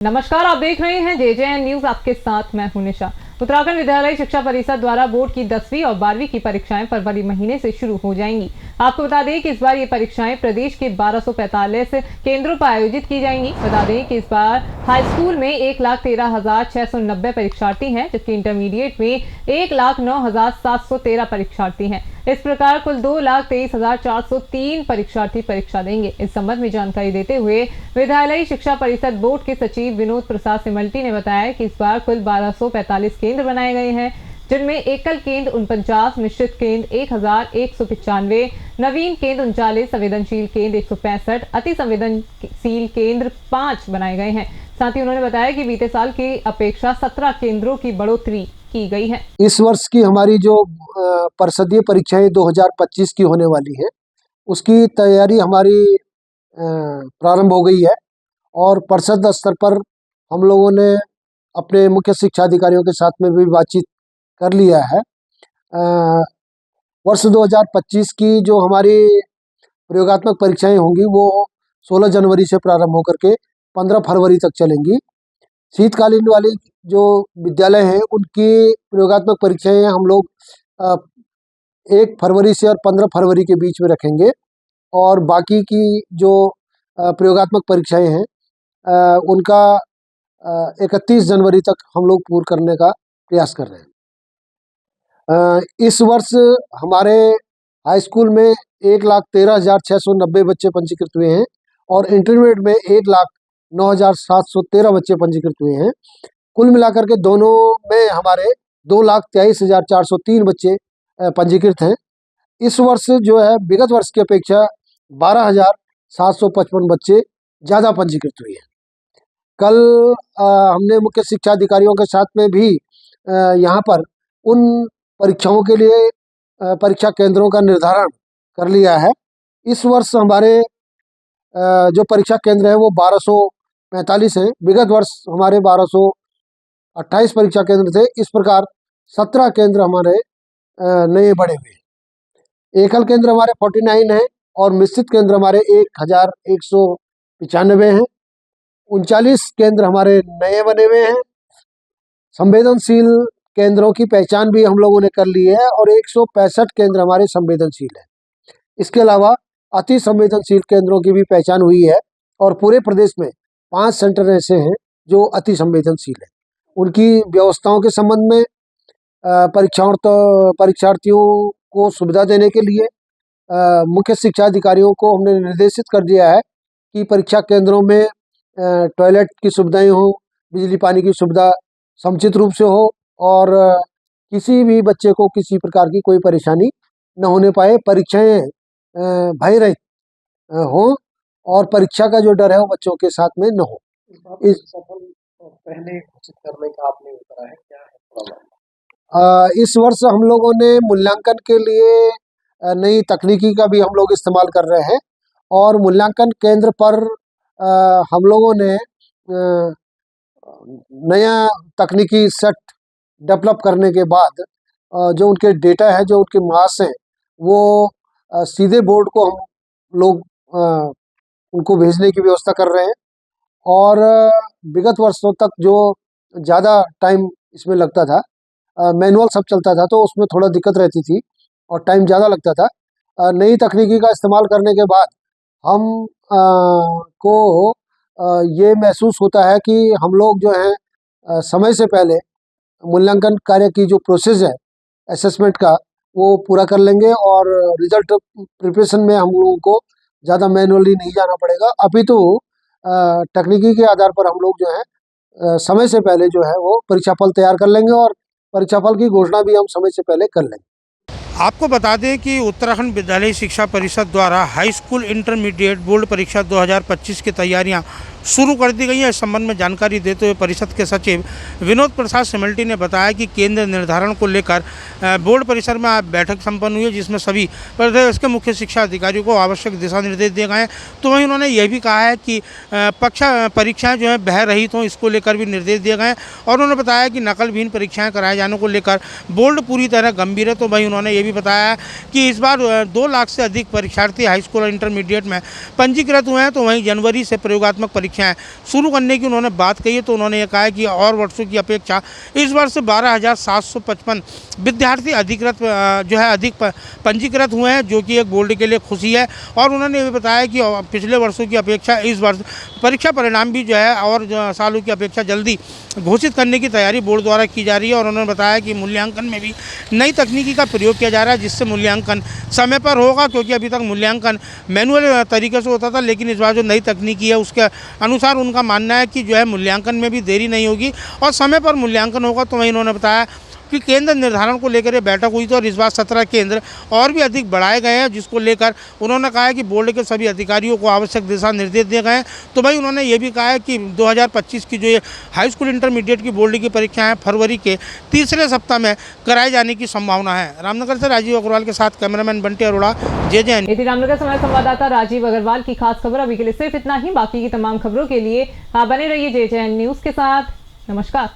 नमस्कार, आप देख रहे हैं JJN न्यूज। आपके साथ मैं हूं निशा। उत्तराखंड विद्यालय शिक्षा परिषद द्वारा बोर्ड की 10वीं और 12वीं की परीक्षाएं फरवरी महीने से शुरू हो जाएंगी। आपको बता दें कि इस बार ये परीक्षाएं प्रदेश के 1245 केंद्रों पर आयोजित की जाएंगी। बता दें कि इस बार हाई स्कूल में 1,13,690 परीक्षार्थी हैं, जबकि इंटरमीडिएट में 1,09,713 परीक्षार्थी हैं। इस प्रकार कुल 2,23,403 परीक्षार्थी परीक्षा देंगे। इस संबंध में जानकारी देते हुए विद्यालय शिक्षा परिषद बोर्ड के सचिव विनोद प्रसाद सिमल्टी ने बताया कि इस बार कुल 1245 केंद्र बनाए गए हैं, जिनमें एकल केंद्र 49, मिश्रित केंद्र 1,195, नवीन केंद्र 39, संवेदनशील केंद्र 165, अति संवेदनशील केंद्र 5 बनाए गए हैं। साथ ही उन्होंने बताया कि बीते साल की अपेक्षा 17 केंद्रों की बढ़ोतरी की गई है। इस वर्ष की हमारी जो परिषदीय परीक्षाएं 2025 की होने वाली है, उसकी तैयारी हमारी प्रारंभ हो गई है और परिषद स्तर पर हम लोगों ने अपने मुख्य शिक्षा अधिकारियों के साथ में भी बातचीत कर लिया है। वर्ष 2025 की जो हमारी प्रयोगात्मक परीक्षाएं होंगी वो 16 जनवरी से प्रारंभ होकर के 15 फरवरी तक चलेंगी। शीतकालीन वाली जो विद्यालय हैं उनकी प्रयोगात्मक परीक्षाएं हम लोग 1 फरवरी से और 15 फरवरी के बीच में रखेंगे और बाकी की जो प्रयोगात्मक परीक्षाएं हैं उनका 31 जनवरी तक हम लोग पूर्ण करने का प्रयास कर रहे हैं। इस वर्ष हमारे हाई स्कूल में 1,13,690 बच्चे पंजीकृत हुए हैं और इंटरमीडिएट में 1,09,713 बच्चे पंजीकृत हुए हैं। कुल मिलाकर के दोनों में हमारे 2,23,403 बच्चे पंजीकृत हैं। इस वर्ष जो है विगत वर्ष की अपेक्षा 12,755 बच्चे ज़्यादा पंजीकृत हुए हैं। कल हमने मुख्य शिक्षा अधिकारियों के साथ में भी यहाँ पर उन परीक्षाओं के लिए परीक्षा केंद्रों का निर्धारण कर लिया है। इस वर्ष हमारे जो परीक्षा केंद्र है वो 1245 हैं। विगत वर्ष हमारे 1228 परीक्षा केंद्र थे। इस प्रकार 17 केंद्र हमारे नए बढ़े हुए हैं। एकल केंद्र हमारे 49 हैं और मिश्रित केंद्र हमारे 1,195 हैं। 39 केंद्र हमारे नए बने हुए हैं। संवेदनशील केंद्रों की पहचान भी हम लोगों ने कर ली है और 165 केंद्र हमारे संवेदनशील हैं। इसके अलावा अति संवेदनशील केंद्रों की भी पहचान हुई है और पूरे प्रदेश में 5 सेंटर ऐसे हैं जो अति संवेदनशील हैं। उनकी व्यवस्थाओं के संबंध में परीक्षार्थियों को सुविधा देने के लिए मुख्य शिक्षा अधिकारियों को हमने निर्देशित कर दिया है कि परीक्षा केंद्रों में टॉयलेट की सुविधाएं हो, बिजली पानी की सुविधा समुचित रूप से हो और किसी भी बच्चे को किसी प्रकार की कोई परेशानी न होने पाए। परीक्षाएं भय रहित हो और परीक्षा का जो डर है वो बच्चों के साथ में न हो। इस सफल पहले घोषित करने का आपने बताया है, क्या है? इस वर्ष हम लोगों ने मूल्यांकन के लिए नई तकनीकी का भी हम लोग इस्तेमाल कर रहे हैं और मूल्यांकन केंद्र पर हम लोगों ने नया तकनीकी सेट डेवलप करने के बाद जो उनके डेटा है, जो उनके मार्क्स हैं, वो सीधे बोर्ड को हम लोग उनको भेजने की व्यवस्था कर रहे हैं। और विगत वर्षों तक जो ज़्यादा टाइम इसमें लगता था, मैनुअल सब चलता था तो उसमें थोड़ा दिक्कत रहती थी और टाइम ज़्यादा लगता था। नई तकनीकी का इस्तेमाल करने के बाद हम को ये महसूस होता है कि हम लोग जो है समय से पहले मूल्यांकन कार्य की जो प्रोसेस है असेसमेंट का वो पूरा कर लेंगे और रिजल्ट प्रिपरेशन में हम लोगों को ज़्यादा मैनुअली नहीं जाना पड़ेगा। अभी तो तकनीकी के आधार पर हम लोग जो है समय से पहले जो है वो परीक्षाफल तैयार कर लेंगे और परीक्षाफल की घोषणा भी हम समय से पहले कर लेंगे। आपको बता दें कि उत्तराखंड विद्यालय शिक्षा परिषद द्वारा हाई स्कूल इंटरमीडिएट बोर्ड परीक्षा 2025 की तैयारियां शुरू कर दी गई है। इस संबंध में जानकारी देते हुए परिषद के सचिव विनोद प्रसाद सिमल्टी ने बताया कि केंद्र निर्धारण को लेकर बोर्ड परिसर में आज बैठक संपन्न हुई है, जिसमें सभी प्रदेश के मुख्य शिक्षा अधिकारियों को आवश्यक दिशा निर्देश दिए गए हैं। तो वहीं उन्होंने यह भी कहा है कि परीक्षाएं जो है बह रहित हों, इसको लेकर भी निर्देश दिए गए हैं और उन्होंने बताया कि नकलविहीन परीक्षाएँ कराए जाने को लेकर बोर्ड पूरी तरह गंभीर है। तो वहीं उन्होंने ये भी बताया कि इस बार 2 लाख से अधिक परीक्षार्थी हाई स्कूल और इंटरमीडिएट में पंजीकृत हुए हैं। तो वहीं जनवरी से प्रयोगात्मक परीक्षाएं शुरू करने की उन्होंने बात कही है। तो उन्होंने ये कहा है कि और वर्षों की अपेक्षा इस वर्ष 12,755 विद्यार्थी अधिकृत जो है अधिक पंजीकृत हुए हैं, जो कि एक बोर्ड के लिए खुशी है। और उन्होंने ये बताया कि पिछले वर्षों की अपेक्षा इस वर्ष परीक्षा परिणाम भी जो है और सालों की अपेक्षा जल्दी घोषित करने की तैयारी बोर्ड द्वारा की जा रही है। और उन्होंने बताया कि मूल्यांकन में भी नई तकनीकी का प्रयोग किया जा रहा है, जिससे मूल्यांकन समय पर होगा, क्योंकि अभी तक मूल्यांकन मैनुअल तरीके से होता था, लेकिन इस बार जो नई तकनीकी है उसके अनुसार उनका मानना है कि जो है मूल्यांकन में भी देरी नहीं होगी और समय पर मूल्यांकन होगा। तो वहीं उन्होंने बताया कि केंद्र निर्धारण को लेकर ये बैठक हुई थी और इस बार 17 केंद्र और भी अधिक बढ़ाए गए हैं, जिसको लेकर उन्होंने कहा है कि बोर्ड के सभी अधिकारियों को आवश्यक दिशा निर्देश दिए गए हैं। तो भाई उन्होंने ये भी कहा है कि 2025 की जो ये हाई स्कूल इंटरमीडिएट की बोर्ड की परीक्षाएं फरवरी के तीसरे सप्ताह में कराए जाने की संभावना है। रामनगर से राजीव अग्रवाल के साथ कैमरामैन बंटी अरोड़ा, JJN। यदि रामनगर से हमारे संवाददाता राजीव अग्रवाल की खास खबर। अभी के लिए सिर्फ इतना ही। बाकी की तमाम खबरों के लिए आप बने रहिए JJN न्यूज के साथ। नमस्कार।